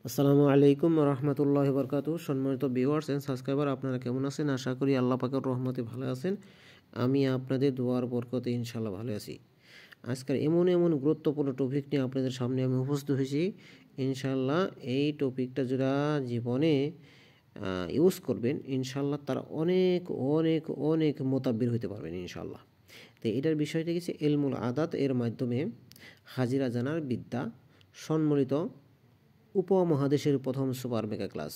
আসসালামু আলাইকুম রহমতুল্লাহি বরকাতু। সম্মানিত ভিউয়ার্স এন্ড সাবস্ক্রাইবার, আপনারা কেমন আছেন? আশা করি আল্লাহ পাকের রহমতে ভালো আছেন। আমি আপনাদের দোয়ার বরকতে ইনশাআল্লাহ ভালো আছি। আজকের এমন গুরুত্বপূর্ণ টপিক নিয়ে আপনাদের সামনে আমি উপস্থিত হয়েছি। ইনশাআল্লাহ এই টপিকটা যারা জীবনে ইউজ করবেন, ইনশাআল্লাহ তারা অনেক অনেক অনেক মোতাব্বির হতে পারবেন ইনশাআল্লাহ। তো এটার বিষয়টা কিছু ইলমুল আদাত এর মাধ্যমে হাজিরা জানার বিদ্যা সম্মিলিত উপমহাদেশের প্রথম সুপার মেগা ক্লাস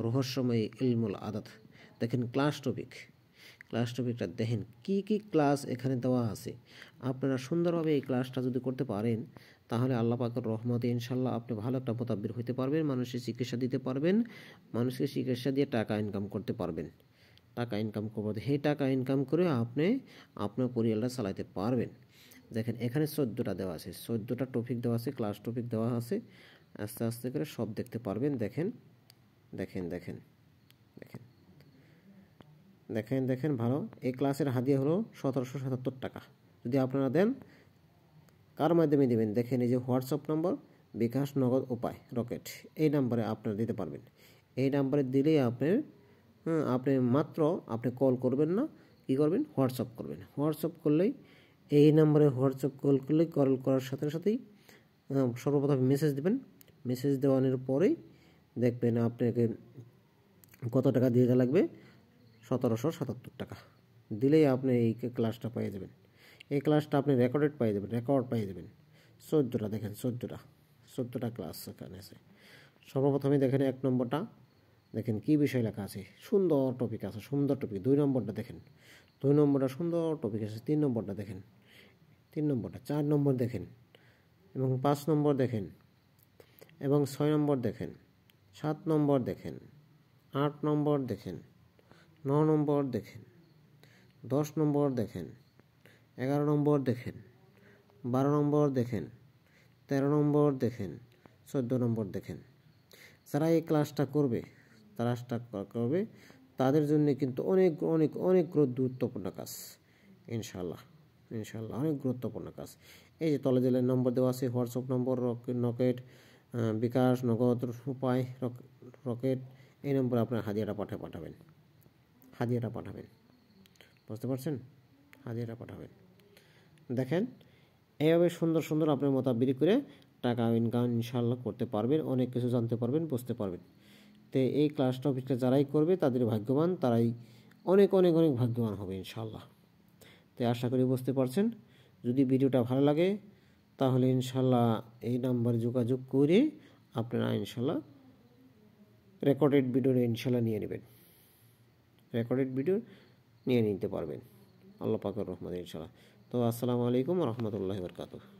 রহস্যময় ইলমুল আদাত। দেখেন ক্লাস টপিকটা দেখেন কি ক্লাস এখানে দেওয়া আছে। আপনারা সুন্দরভাবে এই ক্লাসটা যদি করতে পারেন, তাহলে আল্লাহ পাকের রহমতে ইনশাল্লাহ আপনি ভালো একটা মোতাব্বির হতে পারবেন, মানুষের চিকিৎসা দিতে পারবেন, মানুষকে চিকিৎসা দিয়ে টাকা ইনকাম করতে পারবেন। টাকা ইনকাম করতে সেই টাকা ইনকাম করে আপনি আপনার পরিবারটা চালাতে পারবেন। দেখেন এখানে 14টা দেওয়া আছে, 14টা টপিক দেওয়া আছে, ক্লাস টপিক দেওয়া আছে। আস্তে আস্তে করে সব দেখতে পারবেন। দেখেন দেখেন দেখেন দেখেন দেখেন দেখেন ভালো। এই ক্লাসের হাদিয়া হলো 1777 টাকা। যদি আপনারা দেন, কার মাধ্যমে দেবেন? দেখেন এই যে হোয়াটসঅ্যাপ নম্বর, বিকাশ, নগদ, উপায়, রকেট, এই নাম্বারে আপনারা দিতে পারবেন। এই নাম্বারে দিলেই আপনি মাত্র আপনি কল করবেন না, কী করবেন? হোয়াটসঅ্যাপ করবেন। হোয়াটসঅ্যাপ করলেই এই নাম্বারে হোয়াটসঅ্যাপ কল করার সাথে সাথেই সর্বপ্রথম মেসেজ দেবেন। মেসেজ দেওয়ানোর পরেই দেখবেন আপনাকে কত টাকা দিতে লাগবে। 1777 টাকা দিলেই আপনি এই ক্লাসটা পেয়ে যাবেন। এই ক্লাসটা আপনি রেকর্ড পেয়ে যাবেন। 14টা দেখেন, 14টা ক্লাস এখানে আছে। সর্বপ্রথমে দেখেন 1 নম্বরটা দেখেন কি বিষয় লেখা আছে। সুন্দর টপিক আছে, সুন্দর টপিক। 2 নম্বরটা দেখেন, 2 নম্বরটা সুন্দর টপিক আছে। 3 নম্বরটা দেখেন, 3 নম্বরটা, 4 নম্বর দেখেন এবং 5 নম্বর দেখেন এবং 6 নম্বর দেখেন, 7 নম্বর দেখেন, 8 নম্বর দেখেন, 9 নম্বর দেখেন, 10 নম্বর দেখেন, 11 নম্বর দেখেন, 12 নম্বর দেখেন, 13 নম্বর দেখেন, 14 নম্বর দেখেন। যারা এই ক্লাসটা করবে তাদের জন্য কিন্তু অনেক অনেক অনেক গুরুত্বপূর্ণ কাজ। ইনশাআল্লাহ অনেক গুরুত্বপূর্ণ কাজ। এই যে তলে জেলের নম্বর দেওয়া আছে, হোয়াটসঅ্যাপ নম্বর, রকেট, বিকাশ, নগদ, উপায়, রকেট, এই নম্বরে আপনার হাদিয়াটা পাঠাবেন। বুঝতে পারছেন? হাদিয়াটা পাঠাবেন। দেখেন এইভাবে সুন্দর সুন্দর আপনার মোতাবিক করে টাকা ইনকাম ইনশাআল্লাহ করতে পারবেন, অনেক কিছু জানতে পারবেন, বুঝতে পারবেন। তো এই ক্লাস টপিকটা যারাই করবে তাদের ভাগ্যবান, তারাই অনেক অনেক অনেক ভাগ্যবান হবে ইনশাআল্লাহ। তো আশা করি বুঝতে পারছেন। যদি ভিডিওটা ভালো লাগে তাহলে ইনশাআল্লাহ এই নাম্বারে যোগাযোগ করে আপনারা ইনশাআল্লাহ রেকর্ডেড ভিডিও ইনশাআল্লাহ নিয়ে নিতে পারবেন আল্লাহ পাকের রহমতে ইনশাআল্লাহ। তো আসসালামু আলাইকুম রহমতুল্লাহি বরকাতুহু।